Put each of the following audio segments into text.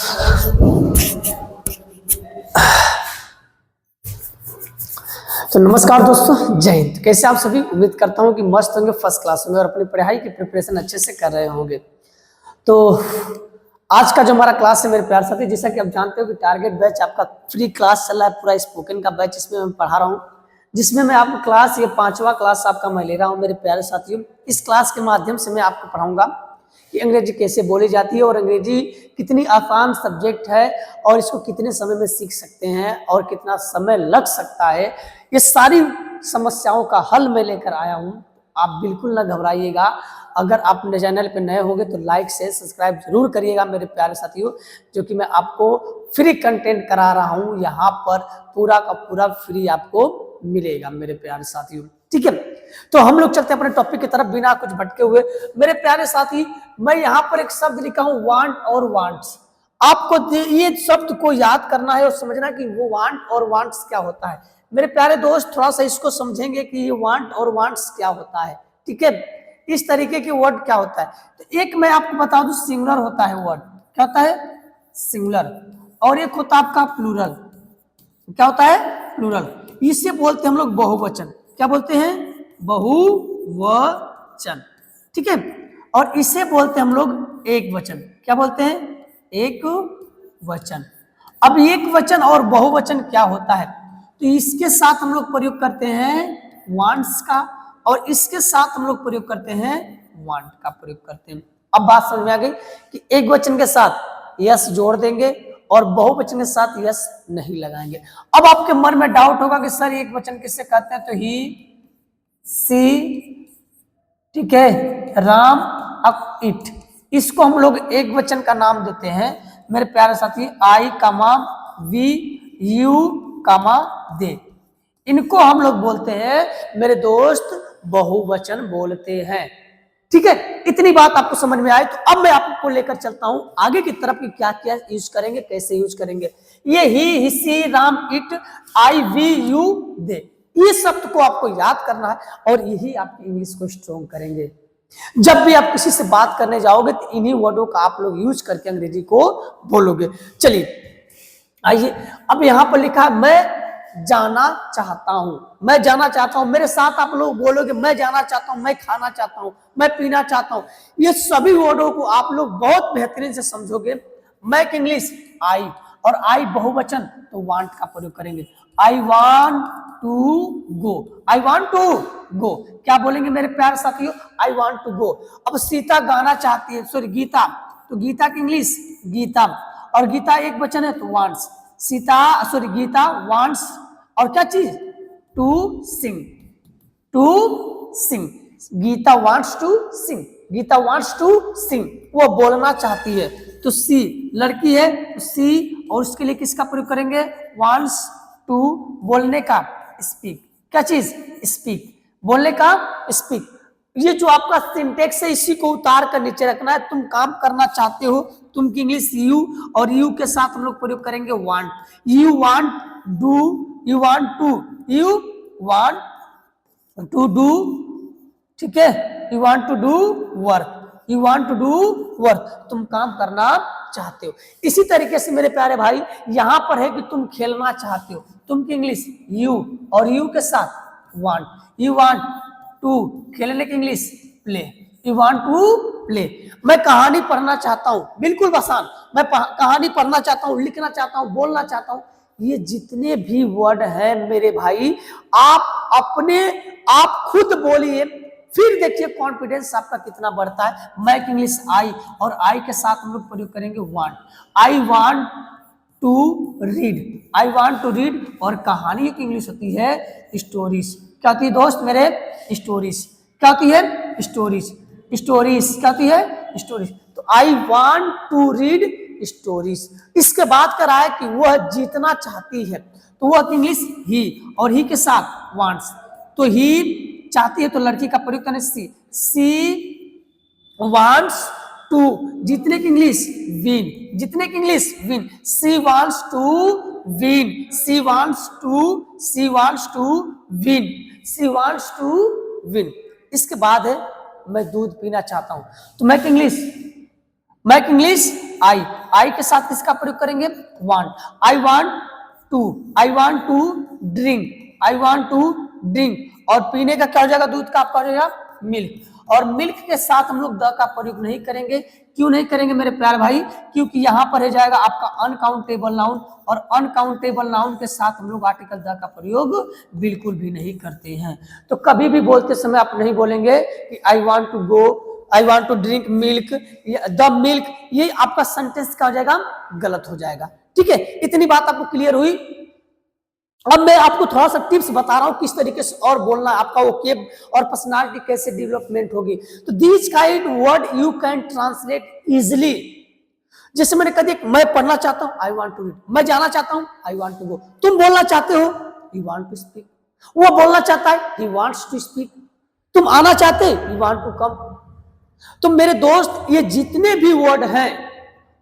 तो नमस्कार दोस्तों, जय हिंद। कैसे आप सभी? उम्मीद करता हूँ कि मस्त होंगे, फर्स्ट क्लास में और अपनी पढ़ाई की प्रिपरेशन अच्छे से कर रहे होंगे। तो आज का जो हमारा क्लास है मेरे प्यार साथी, जैसा कि आप जानते हो कि टारगेट बैच आपका फ्री क्लास चल रहा है, पूरा स्पोकन का बैच इसमें मैं पढ़ा रहा हूँ, जिसमें मैं आपको क्लास, ये 5वां क्लास आपका मैं ले रहा हूँ मेरे प्यारे साथियों। इस क्लास के माध्यम से मैं आपको पढ़ाऊंगा कि अंग्रेजी कैसे बोली जाती है और अंग्रेजी कितनी आसान सब्जेक्ट है और इसको कितने समय में सीख सकते हैं और कितना समय लग सकता है। ये सारी समस्याओं का हल मैं लेकर आया हूँ। आप बिल्कुल ना घबराइएगा। अगर आप मेरे चैनल पर नए होंगे तो लाइक शेयर सब्सक्राइब जरूर करिएगा मेरे प्यारे साथियों, जो कि मैं आपको फ्री कंटेंट करा रहा हूँ। यहाँ पर पूरा का पूरा फ्री आपको मिलेगा मेरे प्यारे साथियों, ठीक है। तो हम लोग चलते हैं अपने टॉपिक की तरफ बिना कुछ भटके हुए। मेरे प्यारे साथी, मैं यहाँ पर एक शब्द लिखा हूँ वांट और वांट्स। आपको ये शब्द को याद करना है और समझना कि वो वांट और वांट्स क्या होता है। मेरे प्यारे दोस्त, थोड़ा सा इसको समझेंगे कि ये वांट और वांट्स क्या होता है, ठीक है। इस तरीके के वर्ड क्या होता है, तो एक मैं आपको बता दूं, सिंगुलर होता है वर्ड। क्या होता है? सिंगुलर। और एक होता है आपका प्लूरल। क्या होता है? प्लूरल। इसे बोलते हैं हम लोग बहुवचन। क्या बोलते हैं? बहुवचन, ठीक है। और इसे बोलते हैं हम लोग एक वचन। क्या बोलते हैं? एक वचन। अब एक वचन और बहुवचन क्या होता है, तो इसके साथ हम लोग प्रयोग करते हैं वांट्स का और इसके साथ हम लोग प्रयोग करते हैं वांट का प्रयोग करते हैं। अब बात समझ में आ गई कि एक वचन के साथ यस जोड़ देंगे और बहुवचन के साथ यस नहीं लगाएंगे। अब आपके मन में डाउट होगा कि सर एक वचन किससे कहते हैं, तो ही, सी, ठीक है, राम, अक, इट, इसको हम लोग एक वचन का नाम देते हैं मेरे प्यारे साथी। आई कामा वी, यू कामा दे, इनको हम लोग बोलते हैं मेरे दोस्त बहुवचन बोलते हैं, ठीक है। इतनी बात आपको समझ में आए तो अब मैं आपको लेकर चलता हूं आगे की तरफ कि क्या क्या यूज करेंगे, कैसे यूज करेंगे। ये he, she, Ram, it, I, we, you, they, ये शब्द को आपको याद करना है और यही आपकी इंग्लिश को स्ट्रॉन्ग करेंगे। जब भी आप किसी से बात करने जाओगे तो इन्हीं वर्डों का आप लोग यूज करके अंग्रेजी को बोलोगे। चलिए आइए, अब यहां पर लिखा है मैं जाना चाहता हूं। मैं जाना चाहता हूं, मेरे साथ आप लोग बोलोगे मैं जाना चाहता हूं, मैं खाना चाहता हूं, मैं पीना चाहता हूं। ये सभी वर्डों को आप लोग बहुत बेहतरीन से समझोगे। मैं की इंग्लिश आई, और आई बहुवचन तो वांट का प्रयोग करेंगे। I want to go, I want to go, क्या बोलेंगे मेरे प्यारे साथियों? I want to go. अब सीता गाना चाहती है, सॉरी गीता, तो गीता की इंग्लिश गीता, और गीता एक वचन है तो wants. Sita, sorry Gita wants, और क्या चीज? To sing, to sing. Gita wants to sing, Gita wants to sing, वो बोलना चाहती है। तो सी, लड़की है तो सी, और उसके लिए किसका प्रयोग करेंगे? वांट्स टू, बोलने का, स्पीक, क्या चीज? स्पीक, बोलने का, स्पीक। ये जो आपका सिंटेक्स है इसी को उतार कर नीचे रखना है। तुम काम करना चाहते हो, तुम की इंग्लिश यू, और यू के साथ हम लोग प्रयोग करेंगे want. You want do, you want to, you want to do, ठीक है, you want to do work, you want to do work, तुम काम करना चाहते हो। इसी तरीके से मेरे प्यारे भाई यहां पर है कि तुम खेलना चाहते हो, तुम की इंग्लिश यू, और यू के साथ वांट। यू वांट टू, खेलने की English play, you want to play. मैं कहानी पढ़ना चाहता हूं, बिल्कुल आसान, मैं कहानी पढ़ना चाहता हूं, लिखना चाहता हूं, बोलना चाहता हूं। ये जितने भी वर्ड हैं मेरे भाई, आप खुद बोलिए, फिर देखिए कॉन्फिडेंस आपका कितना बढ़ता है। मैं इंग्लिश आई, और आई के साथ हम लोग प्रयोग करेंगे want. I want to read, I want to read, और कहानी की इंग्लिश होती है स्टोरीज। क्या होती है दोस्त मेरे? स्टोरीज। क्या होती है? स्टोरीज। स्टोरीज क्या होती है? स्टोरीज। तो I want to read stories. इसके बाद करा है कि वह जीतना चाहती है, तो वह इंग्लिश ही, और ही के साथ वांट्स। तो ही चाहती है तो लड़की का प्रयोग करने सी वांट्स टू, जीतने की इंग्लिश विन, जीतने की English win. She wants to win, she wants to, she wants to win, she wants to win. इसके बाद है मैं दूध पीना चाहता हूं, तो मैं इंग्लिश आई के साथ किसका प्रयोग करेंगे? Want. I want to drink, और पीने का क्या हो जाएगा? दूध का आपका हो जाएगा मिल्क। और मिल्क के साथ हम लोग द का प्रयोग नहीं करेंगे। क्यों नहीं करेंगे मेरे प्यारे भाई? क्योंकि यहां पर है जाएगा आपका अनकाउंटेबल नाउन, और अनकाउंटेबल नाउन के साथ हम लोग आर्टिकल द का प्रयोग बिल्कुल भी नहीं करते हैं। तो कभी भी बोलते समय आप नहीं बोलेंगे कि I want to go, I want to drink milk, the milk, ये आपका सेंटेंस क्या हो जाएगा? गलत हो जाएगा। ठीक है, इतनी बात आपको क्लियर हुई। अब मैं आपको थोड़ा सा टिप्स बता रहा हूं किस तरीके से और बोलना, आपका वोकैब और पर्सनालिटी कैसे डेवलपमेंट होगी। तो this kind word you can translate easily. जैसे मैंने कहा दिया, मैं पढ़ना चाहता हूं, आई वांट टू रीड। मैं जाना चाहता हूं, आई वांट टू गो। तुम बोलना चाहते हो, यू वांट टू स्पीक। वो बोलना चाहता है, ही वांट्स टू स्पीक। तुम आना चाहते, यू वांट टू कम। तो मेरे दोस्त, ये जितने भी वर्ड हैं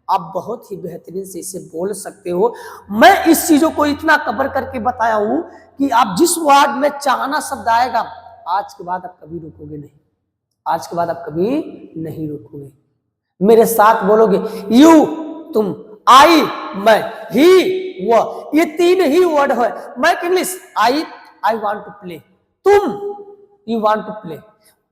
आप बहुत ही बेहतरीन से इसे बोल सकते हो। मैं इस चीजों को इतना कवर करके बताया हूं कि आप जिस वर्ड में चाहना शब्द आएगा, आज के बाद आप कभी रुकोगे नहीं, आज के बाद आप कभी नहीं रुकोगे। मेरे साथ बोलोगे, यू तुम, आई मैं, ही वह, ये तीन ही वर्ड है। मैं English, I want to play, तुम you want to play,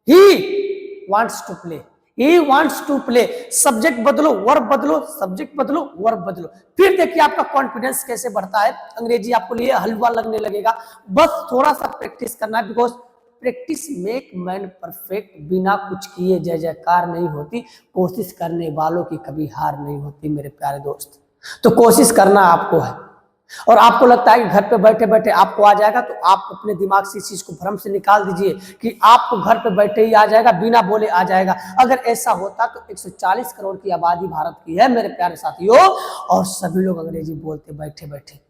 he wants to play, he wants to play। Subject बदलो, वर्ब बदलो, सब्जेक्ट बदलो, वर्ब बदलो। फिर देखिए आपका कॉन्फिडेंस कैसे बढ़ता है। अंग्रेजी आपको लिए हलवा लगने लगेगा। बस थोड़ा सा प्रैक्टिस करना है, because practice make man perfect. बिना कुछ किए जय जयकार नहीं होती, कोशिश करने वालों की कभी हार नहीं होती मेरे प्यारे दोस्त। तो कोशिश करना आपको है, और आपको लगता है कि घर पे बैठे बैठे आपको आ जाएगा, तो आप अपने दिमाग से इस चीज को भ्रम से निकाल दीजिए कि आपको घर पे बैठे ही आ जाएगा, बिना बोले आ जाएगा। अगर ऐसा होता तो 140 करोड़ की आबादी भारत की है मेरे प्यारे साथियों, और सभी लोग अंग्रेजी बोलते बैठे बैठे।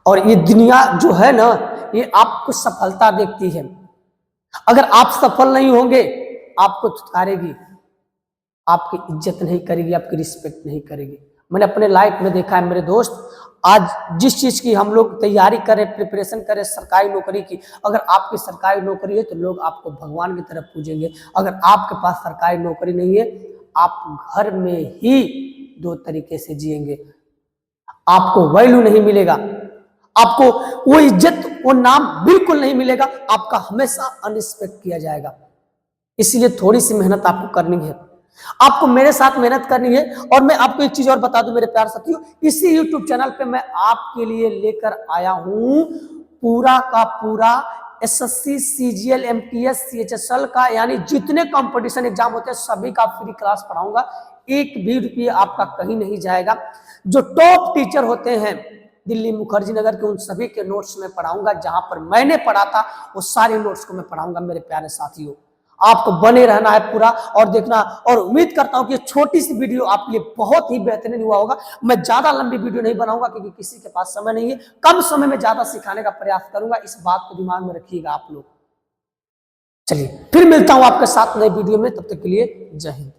और ये दुनिया जो है ना, ये आपको सफलता देखती है। अगर आप सफल नहीं होंगे, आपको थुतकारेगी, आपकी इज्जत नहीं करेगी, आपकी रिस्पेक्ट नहीं करेगी। मैंने अपने लाइफ में देखा है मेरे दोस्त, आज जिस चीज की हम लोग तैयारी करें, प्रिपरेशन करें सरकारी नौकरी की, अगर आपकी सरकारी नौकरी है तो लोग आपको भगवान की तरफ पूजेंगे। अगर आपके पास सरकारी नौकरी नहीं है, आप घर में ही दो तरीके से जिएंगे। आपको वैल्यू नहीं मिलेगा, आपको वो इज्जत, वो नाम बिल्कुल नहीं मिलेगा, आपका हमेशा अनरिस्पेक्ट किया जाएगा। इसलिए थोड़ी सी मेहनत आपको करनी है, आपको मेरे साथ मेहनत करनी है। और मैं आपको एक चीज और बता दूं मेरे प्यारे साथियों, इसी YouTube चैनल पे मैं आपके लिए लेकर आया हूं पूरा का पूरा SSC, CGL, MTS, CHSL का, यानी जितने कंपटीशन एग्जाम होते हैं सभी का फ्री क्लास पढ़ाऊंगा। एक भी रुपया आपका कहीं नहीं जाएगा। जो टॉप टीचर होते हैं दिल्ली मुखर्जी नगर के, उन सभी के नोट्स में पढ़ाऊंगा। जहां पर मैंने पढ़ा था वो सारे नोट्स को मैं पढ़ाऊंगा मेरे प्यारे साथियों। आपको बने रहना है पूरा और देखना, और उम्मीद करता हूं कि छोटी सी वीडियो आपके लिए बहुत ही बेहतरीन हुआ होगा। मैं ज्यादा लंबी वीडियो नहीं बनाऊंगा क्योंकि किसी के पास समय नहीं है। कम समय में ज्यादा सिखाने का प्रयास करूंगा, इस बात को दिमाग में रखिएगा आप लोग। चलिए फिर मिलता हूं आपके साथ नई वीडियो में, तब तक के लिए जय हिंद।